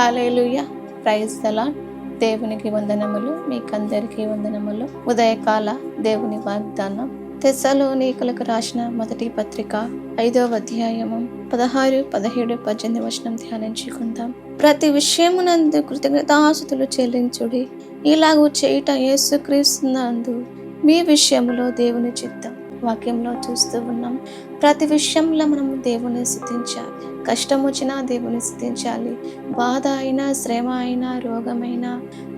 Hallelujah. Praise the lord. దేవునికి వందనములు. మీకందరికీ వందనములు. ఉదయకాల దేవుని వాగ్దానం తెస్సలోనికలకు రాసిన మొదటి పత్రిక 5వ అధ్యాయము 16, 17, 18 వచనం ధ్యానించుకుందాం. ప్రతి విషయమునందు కృతజ్ఞతాస్తుతులు చెల్లించుడి, ఇలాగూ చేయుట యేసుక్రీస్తునందు మీ విషయములో దేవుని చిత్తం. వాక్యంలో చూస్తూ ఉన్నాం, ప్రతి విషయంలో మనం దేవుని స్తుతించాలి. కష్టం వచ్చినా దేవుని స్తుతించాలి. బాధ అయినా, శ్రమ అయినా, రోగమైనా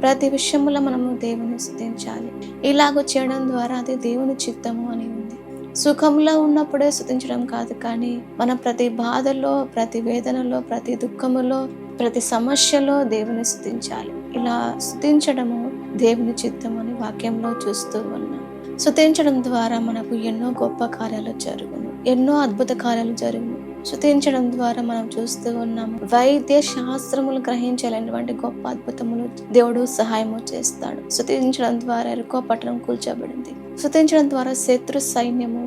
ప్రతి విషయంలో మనము దేవుని స్తుతించాలి. ఇలాగ చేయడం ద్వారా అది దేవుని చిత్తము అని ఉంది. సుఖంలో ఉన్నప్పుడే స్తుతించడం కాదు, కానీ మన ప్రతి బాధలో, ప్రతి వేదనలో, ప్రతి దుఃఖములో, ప్రతి సమస్యలో దేవుని స్తుతించాలి. ఇలా స్తుతించడము దేవుని చిత్తం అని వాక్యంలో చూస్తూ ఉన్నాం. స్తుతించడం ద్వారా మనకు ఎన్నో గొప్ప కార్యాలు జరుగును, ఎన్నో అద్భుత కార్యాలు జరుగును. స్తుతించడం ద్వారా మనం చూస్తూ ఉన్నాము, వైద్య శాస్త్రములు గ్రహించాలనేటువంటి గొప్ప అద్భుతములు దేవుడు సహాయము చేస్తాడు. స్తుతించడం ద్వారా ఎరుకో పట్టణం కూల్చబడింది. స్తుతించడం ద్వారా శత్రు సైన్యము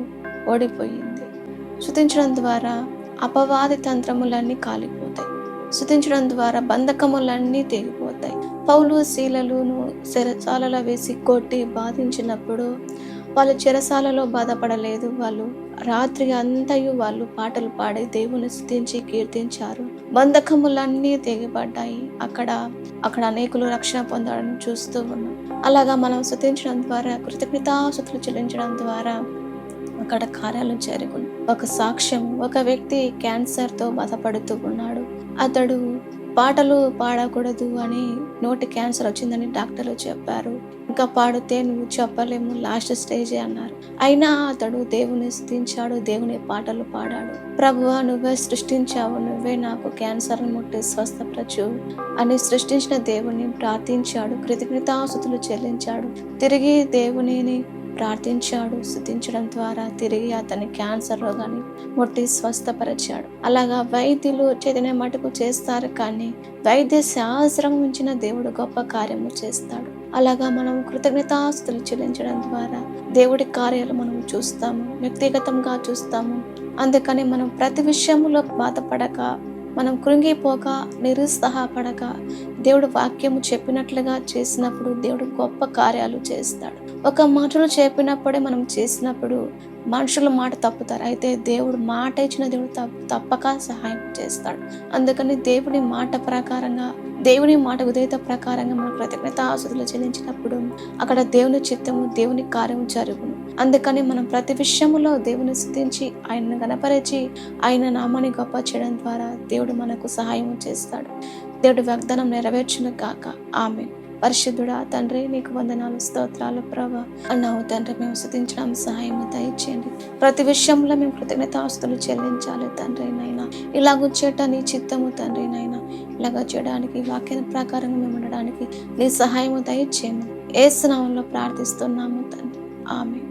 ఓడిపోయింది. స్తుతించడం ద్వారా అపవాది తంత్రములన్నీ కాలిపోతాయి. స్తుతించడం ద్వారా బంధకములన్నీ తెగిపోతాయి. పౌలు శీలలను చెరసాలలో వేసి కొట్టి బాధించినప్పుడు వాళ్ళు చెరసాలలో బాధపడలేదు. వాళ్ళు రాత్రి అంతయు వాళ్ళు పాటలు పాడి దేవుని స్తుతించి కీర్తించారు. బంధకములన్నీ తెగిపడ్డాయి. అక్కడ అనేకులు రక్షణ పొందడం చూస్తూ ఉన్నాం. అలాగా మనం స్తుతించడం ద్వారా, కృతజ్ఞతాస్తుతులు చెల్లించడం ద్వారా అక్కడ కార్యాలు జరుగును. ఒక సాక్ష్యం, ఒక వ్యక్తి క్యాన్సర్తో బాధపడుతూ ఉన్నాడు. అతడు పాటలు పాడకూడదు అని, నోటి క్యాన్సర్ వచ్చిందని డాక్టర్లు చెప్పారు. ఇంకా పాడితే నువ్వు చెప్పలేము, లాస్ట్ స్టేజే అన్నారు. అయినా అతడు దేవుని స్తుతించాడు, దేవుని పాటలు పాడాడు. ప్రభువా, నువ్వే సృష్టించావు, నువ్వే నాకు క్యాన్సర్ని ముట్టి స్వస్థపరచు అని సృష్టించిన దేవుని ప్రార్థించాడు. కృతజ్ఞతాస్తుతులు చెల్లించాడు. తిరిగి దేవునిని ప్రార్థించాడు. స్తుతించడం ద్వారా తిరిగి అతని క్యాన్సర్ రోగాన్ని ముట్టి స్వస్థపరిచాడు. అలాగా వైద్యులు చైతన్య మటుకు చేస్తారు, కానీ వైద్య శాస్త్రం ఉంచిన దేవుడు గొప్ప కార్యము చేస్తాడు. అలాగా మనం కృతజ్ఞతాస్తుతులు చెల్లించడం ద్వారా దేవుడి కార్యాలు మనం చూస్తాము, వ్యక్తిగతంగా చూస్తాము. అందుకని మనం ప్రతి విషయంలో బాధపడక, మనం కృంగిపోక, నిరుత్సాహపడక, దేవుడు వాక్యము చెప్పినట్లుగా చేసినప్పుడు దేవుడు గొప్ప కార్యాలు చేస్తాడు. ఒక మాటలు చెప్పినప్పుడే మనం చేసినప్పుడు మనుషుల మాట తప్పుతారు, అయితే దేవుడు మాట ఇచ్చిన దేవుడు తప్పక సహాయం చేస్తాడు. అందుకని దేవుని మాట ప్రకారంగా, దేవుని మాట ఉదయత ప్రకారంగా మనం కృతజ్ఞతాస్తుతులు చెల్లించినప్పుడు అక్కడ దేవుని చిత్తము, దేవుని కార్యము జరుగును. అందుకని మనం ప్రతి విషయములో దేవుని స్తుతించి, ఆయనను గణపరిచి, ఆయన నామాన్ని గొప్ప చేయడం ద్వారా దేవుడు మనకు సహాయం చేస్తాడు. దేవుడి వాగ్దానం నెరవేర్చును గాక. ఆమేన్. పరిశుద్ధుడా తండ్రి, నీకు వందనాలు, స్తోత్రాలు ప్రభా. అన్నావు తండ్రి, మేము స్తుతించడం సహాయం దయచేయండి. ప్రతి విషయంలో మేము కృతజ్ఞతాస్తుతులు చెల్లించాలి తండ్రి నైనా. ఇలాగ చేయట నీ చిత్తము తండ్రి నైనా. ఇలాగ చేయడానికి, వాక్య ప్రకారంగా మేము ఉండడానికి నీ సహాయము దయచేయము. యేసు నామములో ప్రార్థిస్తున్నాము తండ్రి. ఆమేన్.